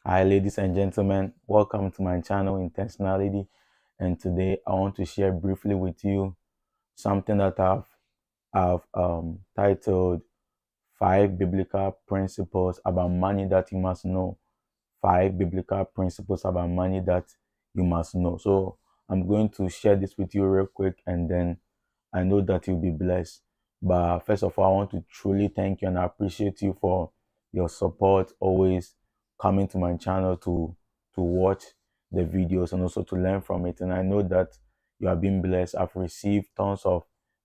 Hi, ladies and gentlemen. Welcome to my channel, Intentionality. And today I want to share briefly with you something that I've titled Five Biblical Principles About Money That You Must Know. Five Biblical Principles About Money That You Must Know. So I'm going to share this with you real quick, and then I know that you'll be blessed. But first of all, I want to truly thank you and I appreciate you for your support, always coming to my channel to watch the videos and also to learn from it. And I know that you have been blessed. I've received tons of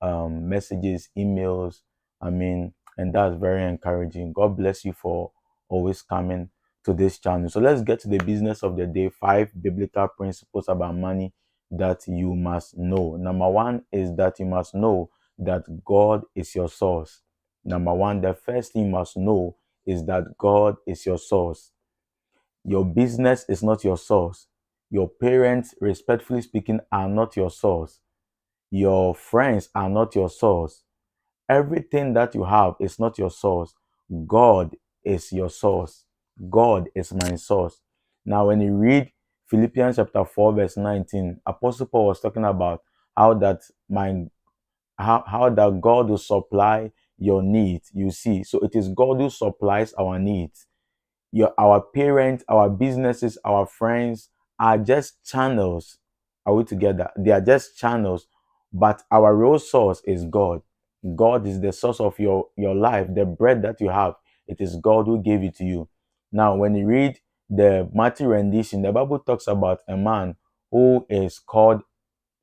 messages, emails. And that's very encouraging. God bless you for always coming to this channel. So let's get to the business of the day. Five biblical principles about money that you must know. Number one is that you must know that God is your source. Number one, the first thing you must know is that God is your source. Your business is not your source. Your parents, respectfully speaking, are not your source. Your friends are not your source. Everything that you have is not your source. God is your source. God is my source. Now, when you read Philippians chapter 4, verse 19, Apostle Paul was talking about how that how that God will supply your needs. You see, so it is God who supplies our needs. Our parents, our businesses, our friends are just channels. Are we together? They are just channels, but our real source is God. God is the source of your life, the bread that you have. It is God who gave it to you. Now, when you read the Matthew rendition, the Bible talks about a man who is called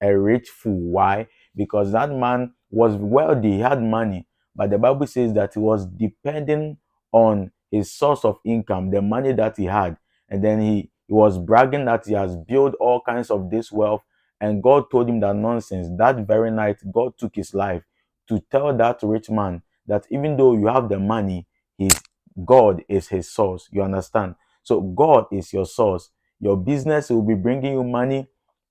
a rich fool. Why? Because that man was wealthy, he had money, but the Bible says that he was depending on his source of income, the money that he had. And then he was bragging that he has built all kinds of this wealth. And God told him that nonsense. That very night, God took his life to tell that rich man that even though you have the money, his God is his source. You understand? So God is your source. Your business will be bringing you money.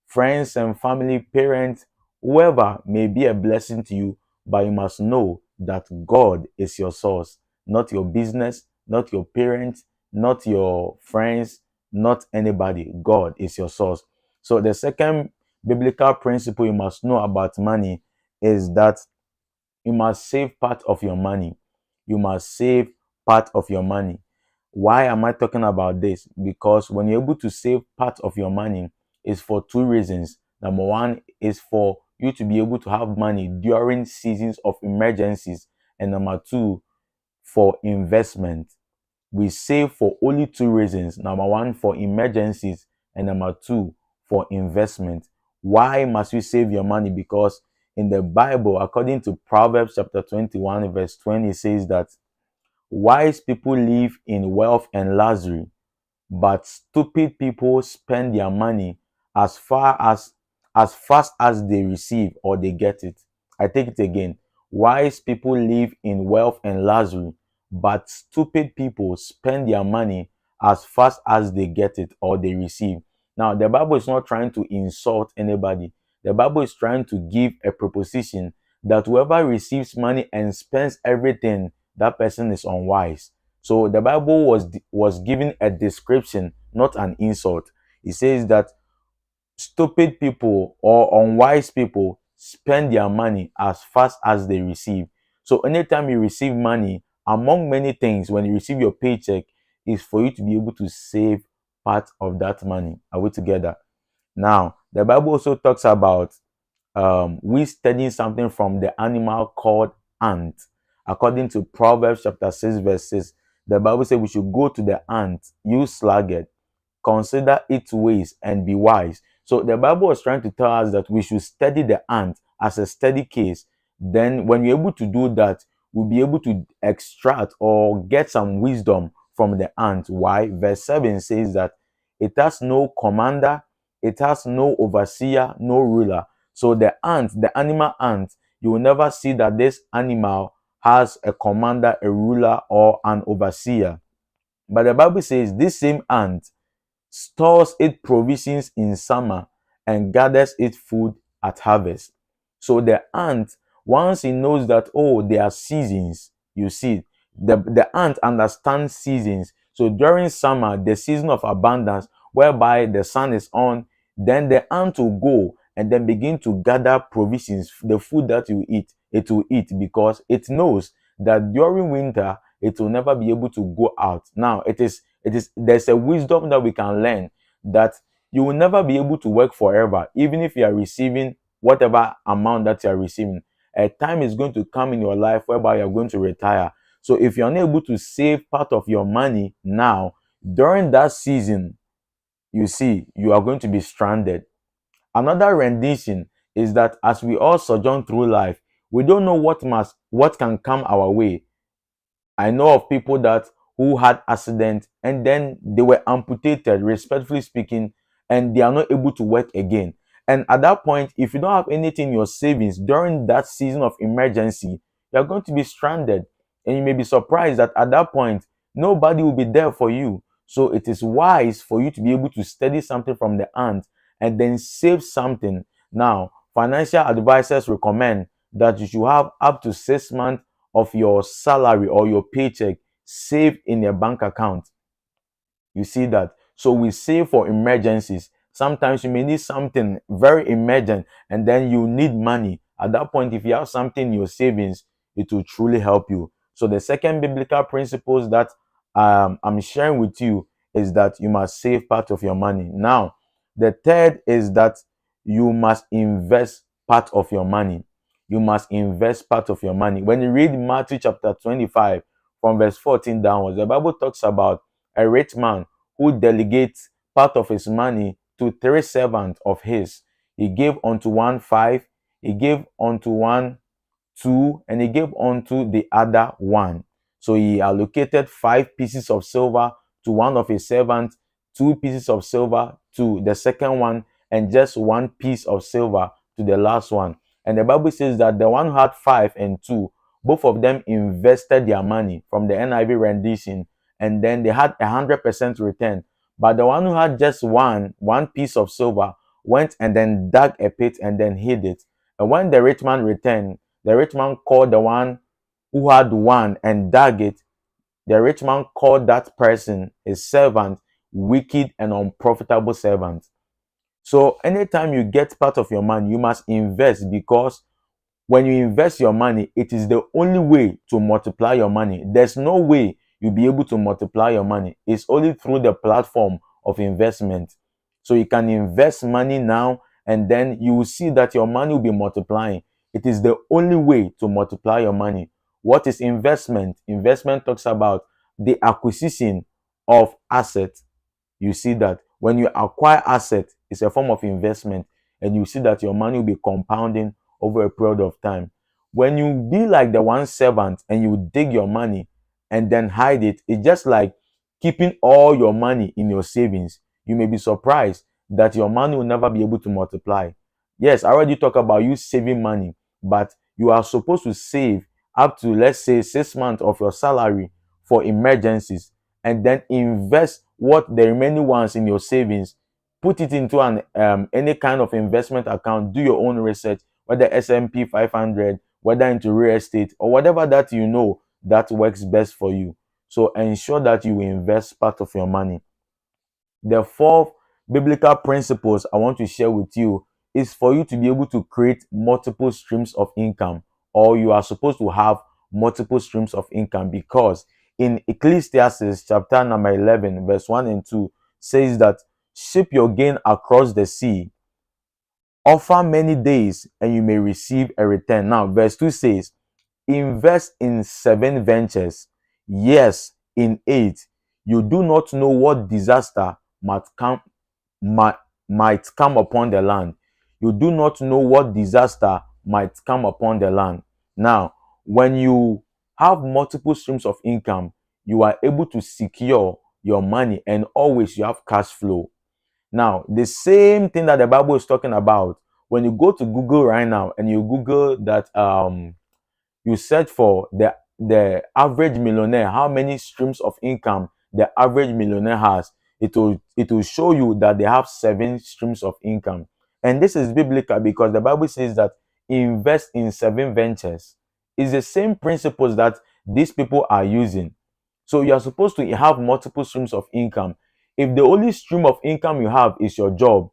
Friends and family, parents, whoever may be a blessing to you, but you must know that God is your source, not your business, not your parents, not your friends, not anybody. God is your source. So the second biblical principle you must know about money is that you must save part of your money. You must save part of your money. Why am I talking about this? Because when you're able to save part of your money, it's for two reasons. Number one is for you to be able to have money during seasons of emergencies. And number two, for investment. We save for only two reasons. Number one, for emergencies, and number two, for investment. Why must we save your money? Because in the Bible, according to Proverbs chapter 21, verse 20, it says that wise people live in wealth and luxury, but stupid people spend their money as far as fast as they receive or they get it. I take it again. Wise people live in wealth and luxury, but stupid people spend their money as fast as they get it or they receive. Now, the Bible is not trying to insult anybody. The Bible is trying to give a proposition that whoever receives money and spends everything, that person is unwise. So the Bible was giving a description, not an insult. It says that stupid people or unwise people spend their money as fast as they receive. So anytime you receive money, among many things, when you receive your paycheck, is for you to be able to save part of that money. Are we together? Now, the Bible also talks about we studying something from the animal called ant. According to Proverbs chapter 6, verse 6, the Bible says we should go to the ant, you sluggard, consider its ways and be wise. So the Bible was trying to tell us that we should study the ant as a study case. Then when we're able to do that, we'll be able to extract or get some wisdom from the ant. Why? Verse 7 says that it has no commander, it has no overseer, no ruler. So the ant, the animal ant, you will never see that this animal has a commander, a ruler, or an overseer. But the Bible says this same ant stores its provisions in summer and gathers its food at harvest. So the ant, once he knows that, oh, there are seasons, you see, the ant understands seasons. So during summer, the season of abundance, whereby the sun is on, then the ant will go and then begin to gather provisions, the food that you eat, it will eat, because it knows that during winter it will never be able to go out. Now it is there's a wisdom that we can learn, that you will never be able to work forever, even if you are receiving whatever amount that you are receiving. A time is going to come in your life whereby you're going to retire. So if you're unable to save part of your money now, during that season, you see, you are going to be stranded. Another rendition is that as we all sojourn through life, we don't know what can come our way. I know of people that who had accidents and then they were amputated, respectfully speaking, and they are not able to work again. And at that point, if you don't have anything in your savings during that season of emergency, you're going to be stranded. And you may be surprised that at that point, nobody will be there for you. So it is wise for you to be able to study something from the ant and then save something. Now, financial advisors recommend that you should have up to 6 months of your salary or your paycheck saved in a bank account. You see that? So we save for emergencies. Sometimes you may need something very emergent and then you need money. At that point, if you have something in your savings, it will truly help you. So the second biblical principles that I'm sharing with you is that you must save part of your money. Now, the third is that you must invest part of your money. You must invest part of your money. When you read Matthew chapter 25 from verse 14 downwards, the Bible talks about a rich man who delegates part of his money to three servants of his. He gave unto one five, he gave unto one two, and he gave unto the other one. So he allocated 5 pieces of silver to one of his servants, 2 pieces of silver to the second one, and just 1 piece of silver to the last one. And the Bible says that the one who had 5 and 2, both of them invested their money from the NIV rendition, and then they had 100% return. But the one who had just one piece of silver went and then dug a pit and then hid it. And when the rich man returned, the rich man called the one who had one and dug it. The rich man called that person, his servant, wicked and unprofitable servant. So anytime you get part of your money, you must invest, because when you invest your money, it is the only way to multiply your money. There's no way you'll be able to multiply your money. It's only through the platform of investment. So you can invest money now and then you will see that your money will be multiplying. It is the only way to multiply your money. What is investment? Investment talks about the acquisition of assets. You see that when you acquire assets, it's a form of investment, and you see that your money will be compounding over a period of time. When you be like the one servant and you dig your money and then hide it, it's just like keeping all your money in your savings. You may be surprised that your money will never be able to multiply. Yes, I already talked about you saving money, but you are supposed to save up to, let's say, 6 months of your salary for emergencies, and then invest what the remaining ones in your savings. Put it into an any kind of investment account. Do your own research, whether S&P 500, whether into real estate, or whatever that you know that works best for you. So ensure that you invest part of your money. The fourth biblical principles I want to share with you is for you to be able to create multiple streams of income, or you are supposed to have multiple streams of income, because in Ecclesiastes chapter number 11 verse 1 and 2 says that ship your gain across the sea, offer many days, and you may receive a return. Now verse 2 says, invest in 7 ventures, yes, in 8. You do not know what disaster might, might come upon the land. You do not know what disaster might come upon the land. Now, when you have multiple streams of income, you are able to secure your money, and always you have cash flow. Now, the same thing that the Bible is talking about, when you go to Google right now and you Google that you search for the average millionaire, how many streams of income the average millionaire has, it will show you that they have 7 streams of income. And this is biblical, because the Bible says that invest in 7 ventures. It's the same principles that these people are using. So you are supposed to have multiple streams of income. If the only stream of income you have is your job,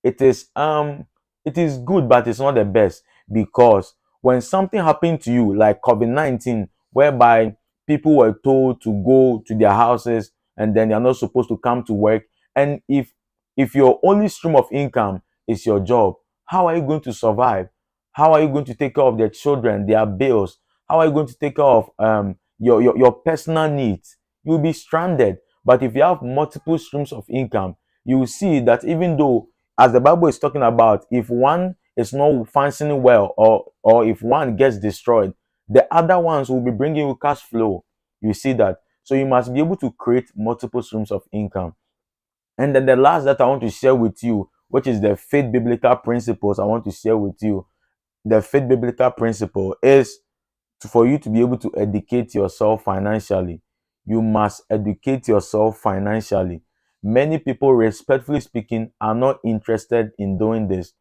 it is good, but it's not the best, because when something happened to you like COVID-19, whereby people were told to go to their houses and then they're not supposed to come to work, and if your only stream of income is your job, how are you going to survive? How are you going to take care of their children, their bills? How are you going to take care of your personal needs? You'll be stranded. But if you have multiple streams of income, you will see that even though, as the Bible is talking about, if one is not functioning well, or if one gets destroyed, the other ones will be bringing you cash flow. You see that? So you must be able to create multiple streams of income. And then the last that I want to share with you, which is the faith biblical principles I want to share with you. The faith biblical principle is for you to be able to educate yourself financially. You must educate yourself financially. Many people, respectfully speaking, are not interested in doing this.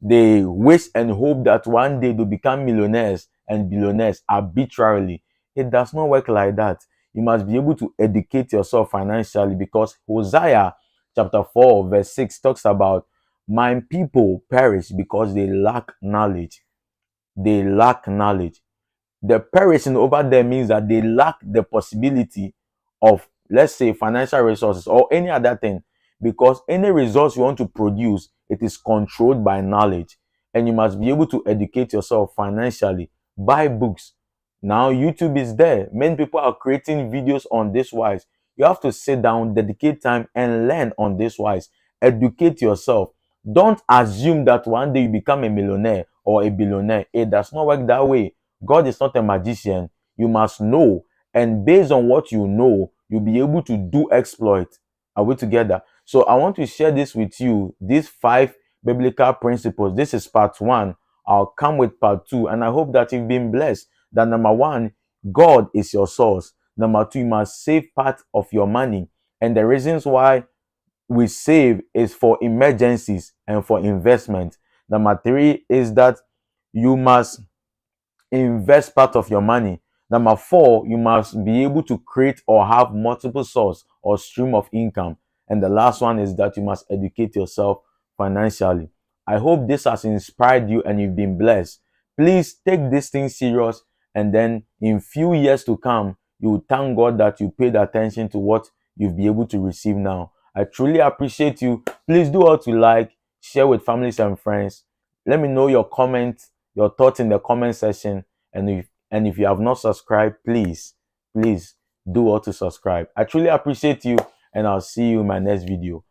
They wish and hope that one day they'll become millionaires and billionaires arbitrarily. It does not work like that. You must be able to educate yourself financially, because Hosea chapter 4 verse 6 talks about, my people perish because they lack knowledge. They lack knowledge. The perishing over there means that they lack the possibility of, let's say, financial resources or any other thing, because any resource you want to produce, it is controlled by knowledge, and you must be able to educate yourself financially. Buy books. Now YouTube is there. Many people are creating videos on this wise. You have to sit down, dedicate time, and learn on this wise. Educate yourself. Don't assume that one day you become a millionaire or a billionaire. It does not work that way. God is not a magician. You must know, and based on what you know, you'll be able to do exploit. Are we together? So I want to share this with you, these 5 biblical principles. This is part 1. I'll come with part 2, and I hope that you've been blessed. That number 1, God is your source. Number 2, you must save part of your money. And the reasons why we save is for emergencies and for investment. Number 3 is that you must invest part of your money. Number 4, you must be able to create or have multiple source or stream of income. And the last one is that you must educate yourself financially. I hope this has inspired you and you've been blessed. Please take this thing serious, and then in few years to come, you will thank God that you paid attention to what you've been able to receive now. I truly appreciate you. Please do all to like, share with families and friends. Let me know your comments, your thoughts in the comment section. And if you have not subscribed, please do all to subscribe. I truly appreciate you, and I'll see you in my next video.